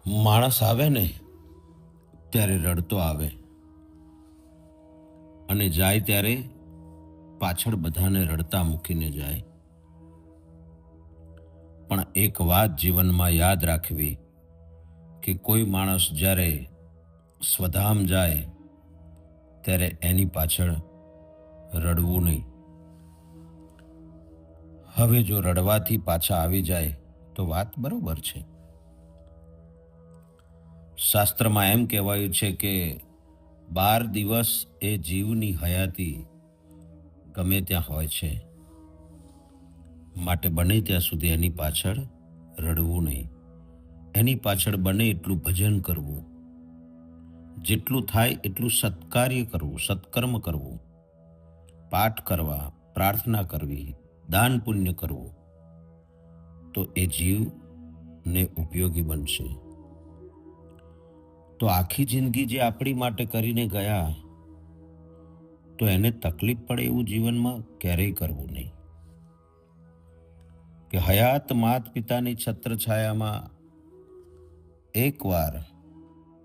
માણસ આવે ને ત્યારે રડતો આવે અને જાય ત્યારે પાછળ બધાને રડતા મૂકીને જાય. પણ એક વાત જીવનમાં યાદ રાખવી કે કોઈ માણસ જ્યારે સ્વધામ જાય ત્યારે એની પાછળ રડવું નહીં. હવે જો રડવાથી પાછા આવી જાય તો વાત બરોબર છે. શાસ્ત્રમાં એમ કહેવાયું છે કે 12 દિવસ એ જીવની હયાતી ગમે ત્યાં હોય છે, માટે બને ત્યાં સુધી એની પાછળ રડવું નહીં. એની પાછળ બને એટલું ભજન કરવું, જેટલું થાય એટલું સત્કાર્ય કરવું, સત્કર્મ કરવું, પાઠ કરવા, પ્રાર્થના કરવી, દાન પુણ્ય કરવું, તો એ જીવને ઉપયોગી બનશે. તો આખી જિંદગી જે આપણી માટે કરીને ગયા, તો એને તકલીફ પડે એવું જીવનમાં ક્યારેય કરવું નહીં. કે હયાત માત પિતાની છત્રછાયામાં એકવાર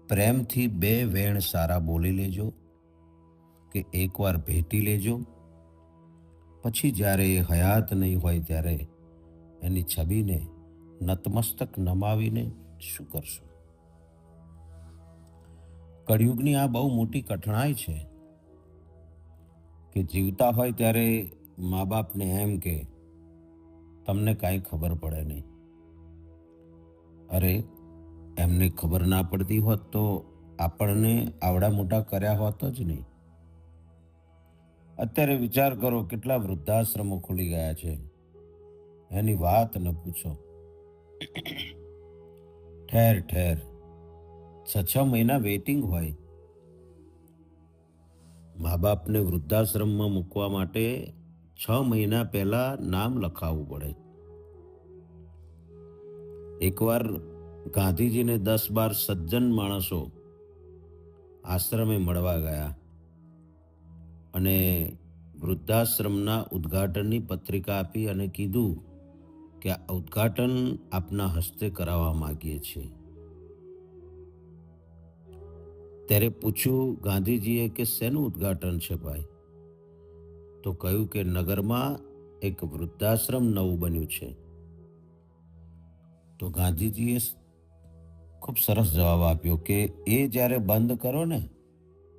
પ્રેમથી 2 વેણ સારા બોલી લેજો, કે એકવાર ભેટી લેજો. પછી જ્યારે એ હયાત નહીં હોય ત્યારે એની છબીને નતમસ્તક નમાવીને શું કરશો? કળિયુગની આ બહુ મોટી કઠણાઈ છે કે જીવતા હોય ત્યારે મા બાપને એમ કે તમને કાંઈ ખબર પડે નહીં. અરે, એમને ખબર ના પડતી હોત તો આપણને આવડા મોટા કર્યા હોત જ નહીં. અત્યારે વિચાર કરો કેટલા વૃદ્ધાશ્રમો ખુલી ગયા છે, એની વાત ન પૂછો. ઠેર ઠેર 6 મહિના વેઇટિંગ હોય. મા બાપને વૃદ્ધાશ્રમમાં મૂકવા માટે 6 મહિના પહેલા નામ લખાવવું પડે. એકવાર ગાંધીજીને 10-12 સજ્જન માણસો આશ્રમે મળવા ગયા અને વૃદ્ધાશ્રમના ઉદ્ઘાટનની પત્રિકા આપી અને કીધું કે આ ઉદ્ઘાટન આપના હસ્તે કરાવવા માંગીએ છીએ. ત્યારે પૂછ્યું ગાંધીજીએ કે શેનું ઉદ્ઘાટન છે ભાઈ? તો કહ્યું કે નગરમાં એક વૃદ્ધાશ્રમ નવું બન્યું છે. તો ગાંધીજીએ ખૂબ સરસ જવાબ આપ્યો કે એ જ્યારે બંધ કરો ને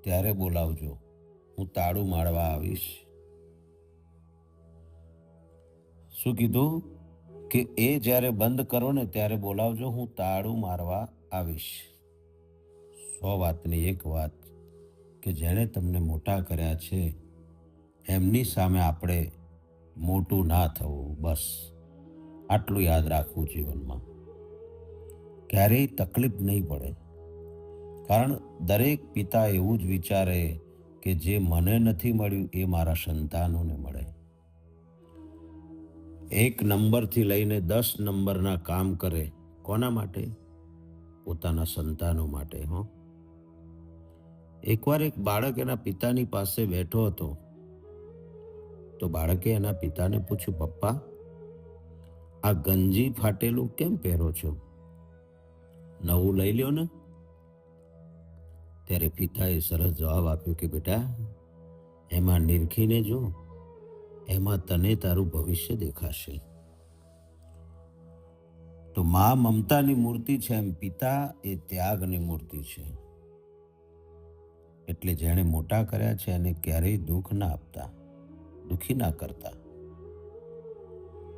ત્યારે બોલાવજો, હું તાળું મારવા આવીશ. શું કીધું? કે એ જ્યારે બંધ કરો ને ત્યારે બોલાવજો, હું તાળું મારવા આવીશ. 100 વાતની એક વાત કે જેણે તમને મોટા કર્યા છે એમની સામે આપણે મોટું ના થવું, બસ આટલું યાદ રાખવું જીવનમાં. ક્યારેય તકલીફ નહીં પડે, કારણ દરેક પિતા એવું જ વિચારે કે જે મને નથી મળ્યું એ મારા સંતાનોને મળે. 1 નંબરથી લઈને 10 નંબરના કામ કરે. કોના માટે? પોતાના સંતાનો માટે. એકવાર એક બાળક એના પિતાની પાસે બેઠો હતો. તો બાળકે એના પિતાને પૂછ્યું, પપ્પા, આ ગંજી ફાટેલું કેમ પહેરો છો? નવું લઈ લ્યો ને. ત્યારે પિતાએ સરસ જવાબ આપ્યો કે બેટા, એમાં નિરખીને જો, એમાં તને તારું ભવિષ્ય દેખાશે. તો મા મમતાની મૂર્તિ છે, એમ પિતા એ ત્યાગની મૂર્તિ છે. એટલે જેણે મોટા કર્યા છે એને ક્યારેય દુઃખ ના આપતા, દુઃખી ના કરતા.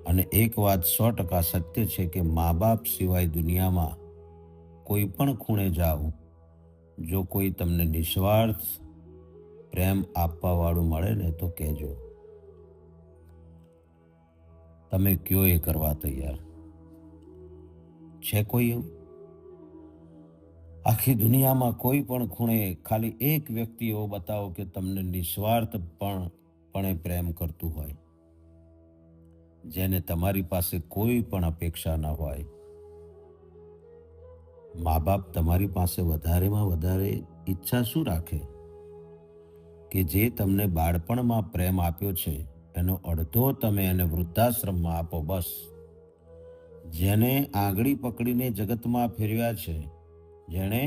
અને એક વાત 100% સત્ય છે કે મા બાપ સિવાય દુનિયામાં કોઈ પણ ખૂણે જાઓ, જો કોઈ તમને નિસ્વાર્થ પ્રેમ આપવા વાળું મળે ને તો કહેજો. તમે કયો એ કરવા તૈયાર છે? કોઈ એવું? આખી દુનિયામાં કોઈ પણ ખૂણે ખાલી એક વ્યક્તિ એવો બતાવો કે તમને નિસ્વાર્થપણે પ્રેમ કરતું હોય, જેને તમારી પાસે કોઈ પણ અપેક્ષા ન હોય. મા બાપ તમારી પાસે વધારેમાં વધારે ઈચ્છા શું રાખે? કે જે તમને બાળપણમાં પ્રેમ આપ્યો છે એનો અડધો તમે એને વૃદ્ધાશ્રમમાં આપો, બસ. જેને આંગળી પકડીને જગતમાં ફેરવ્યા છે, જેણે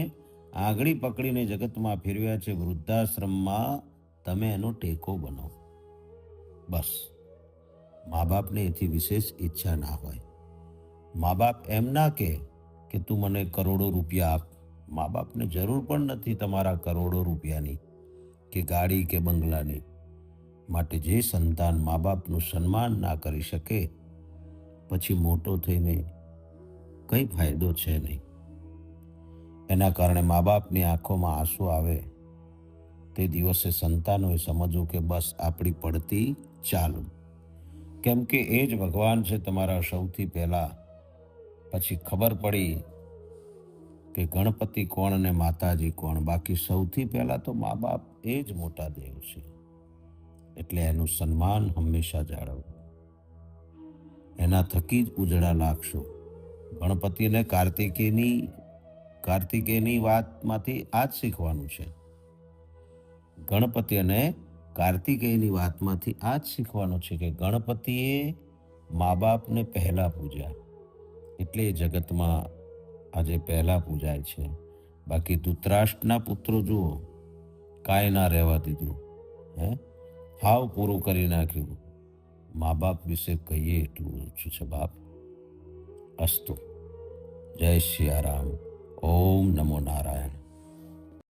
આંગળી પકડીને જગતમાં ફેરવ્યા છે, વૃદ્ધાશ્રમમાં તમે એનો ટેકો બનો. બસ. મા બાપને એથી વિશેષ ઈચ્છા ના હોય. મા બાપ એમ ના કે તું મને કરોડો રૂપિયા આપ. મા બાપને જરૂર પણ નથી તમારા કરોડો રૂપિયાની કે ગાડી કે બંગલાની. માટે જે સંતાન મા બાપનું સન્માન ના કરી શકે, પછી મોટો થઈને કંઈ ફાયદો છે નહીં. એના કારણે મા બાપની આંખોમાં આંસુ આવે તે દિવસે સંતાનોએ સમજવું કે બસ આપણી પડતી ચાલુ. કેમ કે એ જ ભગવાન છે તમારા સૌથી પહેલા. પછી ખબર પડી કે ગણપતિ કોણ અને માતાજી કોણ. બાકી સૌથી પહેલા તો મા બાપ એ જ મોટા દેવ છે. એટલે એનું સન્માન હંમેશા જાળવવું. એના થકી જ ઉજળા લાગશો. ગણપતિને કાર્તિકેયની વાતમાંથી આ જ શીખવાનું છે. ગણપતિ અને કાર્તિકેયની વાતમાંથી આ જ શીખવાનું છે કે ગણપતિએ મા બાપને પહેલા પૂજ્યા, એટલે જગતમાં આજે પહેલા પૂજાય છે. બાકી ધૃતરાષ્ટ્રના પુત્રો જુઓ, કાંઈ ના રહેવા દીધું, હાવ પૂરું કરી નાખ્યું. મા બાપ વિશે કહીએ એટલું ઓછું છે બાપ. અસ્તુ. જય સિયારામ. ઓમ નમો નારાયણ.